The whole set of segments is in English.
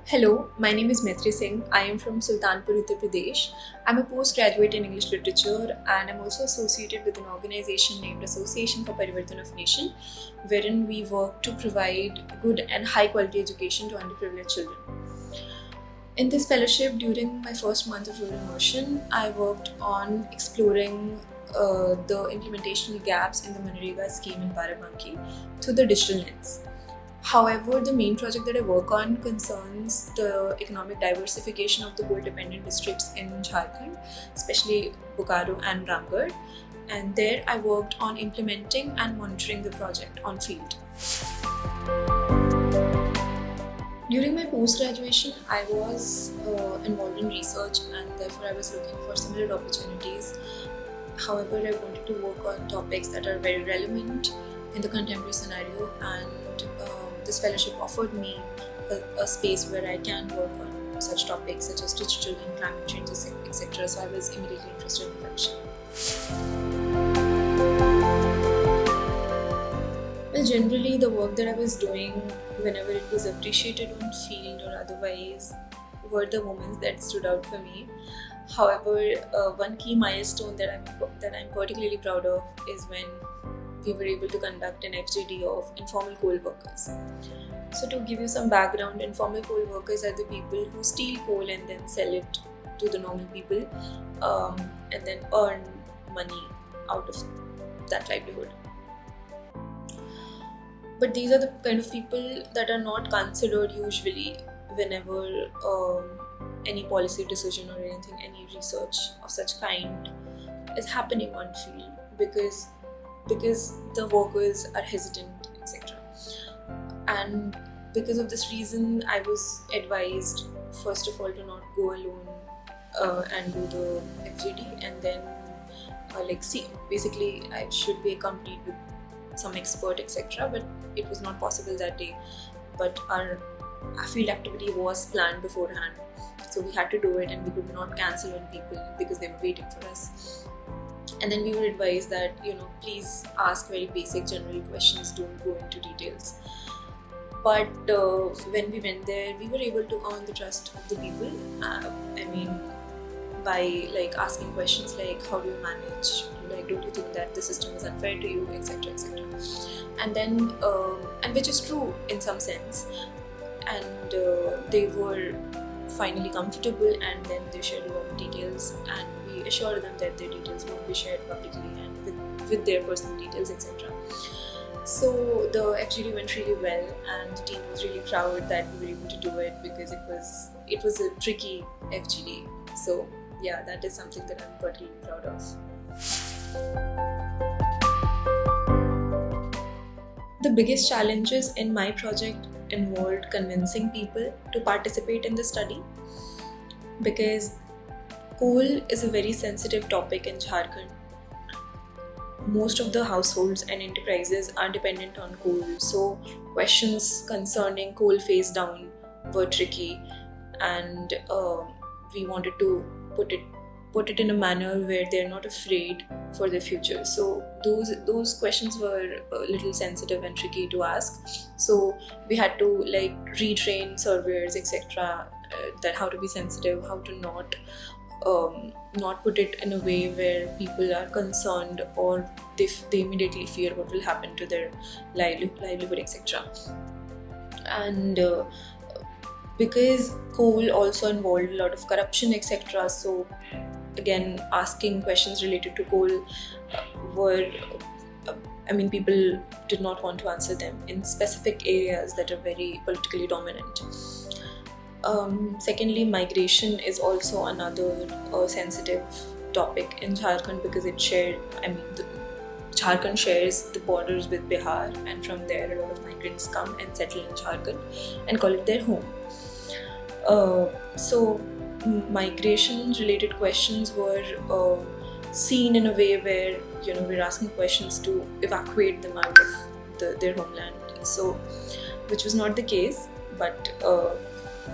Hello, my name is Maitri Singh. I am from Sultanpur, Uttar Pradesh. I'm a postgraduate in English Literature and I'm also associated with an organization named Association for Parivartan of Nation, wherein we work to provide good and high quality education to underprivileged children. In this fellowship, during my first month of rural immersion, I worked on exploring the implementational gaps in the Manrega scheme in Barabanki through the digital lens. However, the main project that I work on concerns the economic diversification of the coal-dependent districts in Jharkhand, especially Bokaro and Ramgarh. And there I worked on implementing and monitoring the project on field. During my post-graduation, I was involved in research and therefore I was looking for similar opportunities. However, I wanted to work on topics that are very relevant in the contemporary scenario, and this fellowship offered me a space where I can work on such topics such as digital and climate change, etc. So I was immediately interested in the fellowship. Well, generally the work that I was doing, whenever it was appreciated on field or otherwise, were the moments that stood out for me. However, one key milestone that I'm particularly proud of is when we were able to conduct an FGD of informal coal workers. So to give you some background, informal coal workers are the people who steal coal and then sell it to the normal people and then earn money out of that livelihood. But these are the kind of people that are not considered usually whenever any policy decision or anything, any research of such kind is happening on field because the workers are hesitant, etc. And because of this reason, I was advised, first of all, to not go alone and do the FGD, and then basically I should be accompanied with some expert, etc. But it was not possible that day. But our field activity was planned beforehand, so we had to do it, and we could not cancel on people because they were waiting for us. And then we were advised that, please ask very basic general questions, don't go into details. But when we went there, we were able to earn the trust of the people. By asking questions like, how do you manage? Don't you think that the system is unfair to you, etc., etc. And then, and which is true in some sense. And they were finally comfortable, and then they shared a lot of details, and we assured them that their details won't be shared publicly and with their personal details, etc. So the FGD went really well, and the team was really proud that we were able to do it because it was a tricky FGD. So yeah, that is something that I'm particularly proud of. The biggest challenges in my project involved convincing people to participate in the study, because coal is a very sensitive topic in Jharkhand. Most of the households and enterprises are dependent on coal, so questions concerning coal phase down were tricky, and we wanted to put it in a manner where they're not afraid for their future. So those questions were a little sensitive and tricky to ask. So we had to retrain surveyors, etc. That how to be sensitive, how to not put it in a way where people are concerned or they immediately fear what will happen to their livelihood, etc. And because coal also involved a lot of corruption, etc. So again, asking questions related to coal people did not want to answer them in specific areas that are very politically dominant. Secondly, migration is also another sensitive topic in Jharkhand because Jharkhand shares the borders with Bihar, and from there a lot of migrants come and settle in Jharkhand and call it their home. So migration related questions were seen in a way where we're asking questions to evacuate them out of their homeland, so which was not the case, but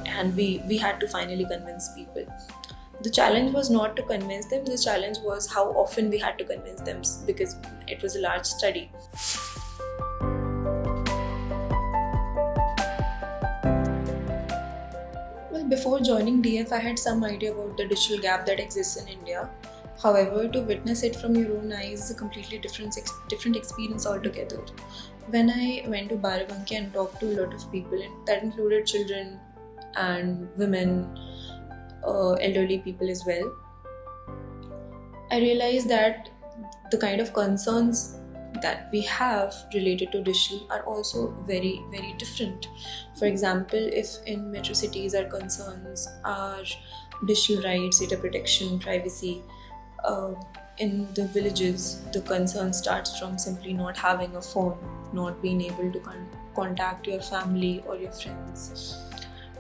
and we had to finally convince people. The challenge was not to convince them, the challenge was how often we had to convince them, because it was a large study. Before joining DF, I had some idea about the digital gap that exists in India. However, to witness it from your own eyes is a completely different experience altogether. When I went to Barabanki and talked to a lot of people, and that included children and women, elderly people as well, I realized that the kind of concerns that we have related to digital are also very, very different. For example, if in metro cities our concerns are digital rights, data protection, privacy, in the villages the concern starts from simply not having a phone, not being able to contact your family or your friends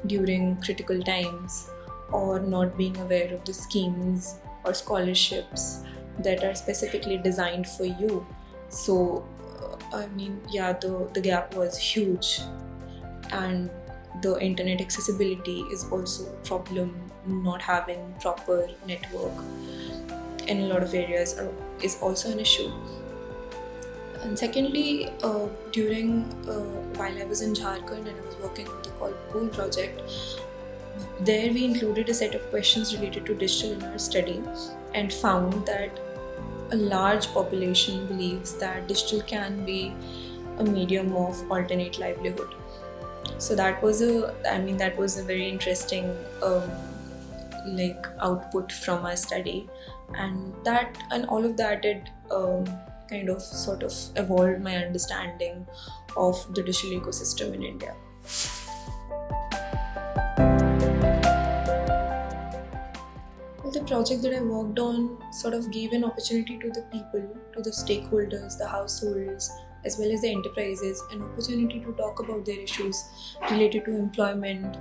during critical times, or not being aware of the schemes or scholarships that are specifically designed for you. So, the gap was huge, and the internet accessibility is also a problem. Not having proper network in a lot of areas is also an issue. And secondly, while I was in Jharkhand and I was working on the Cool project, there we included a set of questions related to digital in our study and found that a large population believes that digital can be a medium of alternate livelihood. So that was a very interesting output from our study, and all of that did kind of sort of evolved my understanding of the digital ecosystem in India. Well, the project that I worked on sort of gave an opportunity to the people, to the stakeholders, the households, as well as the enterprises, an opportunity to talk about their issues related to employment,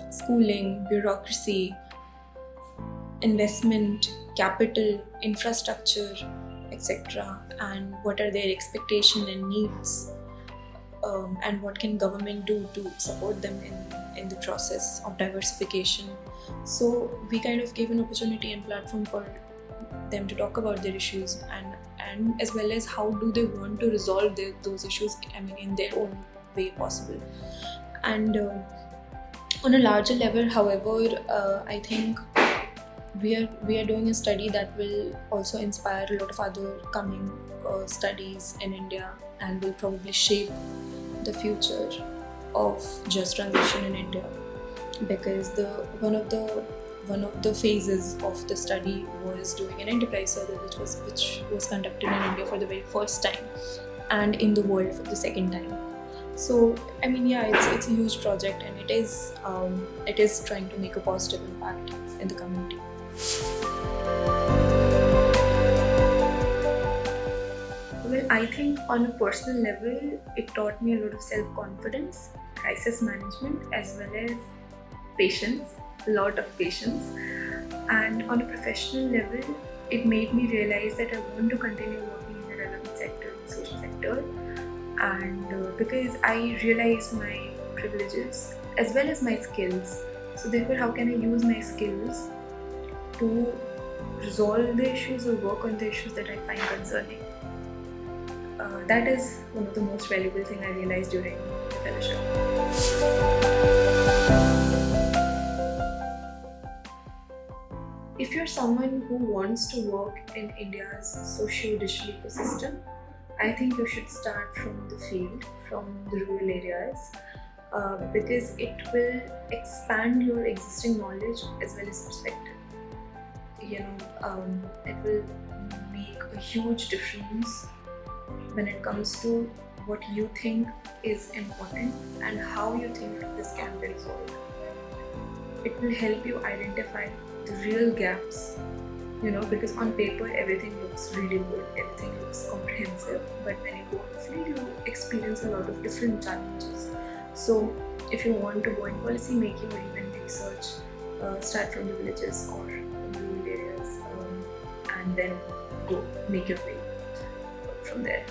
schooling, bureaucracy, investment, capital, infrastructure, etc., and what are their expectations and needs, and what can government do to support them in the process of diversification. So we kind of gave an opportunity and platform for them to talk about their issues, and as well as how do they want to resolve those issues, in their own way possible. And on a larger level, however, I think we are doing a study that will also inspire a lot of other coming studies in India, and will probably shape the future of just transition in India, because one of the phases of the study was doing an enterprise survey, which was conducted in India for the very first time and in the world for the second time. So it's a huge project, and it is trying to make a positive impact in the community. Well, I think on a personal level, it taught me a lot of self-confidence, crisis management, as well as patience, a lot of patience. And on a professional level, it made me realize that I want to continue working in the development sector, the social sector, and because I realized my privileges as well as my skills. So therefore, how can I use my skills to resolve the issues or work on the issues that I find concerning? That is one of the most valuable things I realized during the fellowship. If you're someone who wants to work in India's socio-digital ecosystem, I think you should start from the field, from the rural areas, because it will expand your existing knowledge as well as perspective. It will make a huge difference when it comes to what you think is important and how you think this can be resolved. It will help you identify the real gaps, because on paper everything looks really good, everything looks comprehensive, but when you go on the field, you experience a lot of different challenges. So if you want to go in policy making or even research, start from the villages or from the rural areas, and then go make your way from there.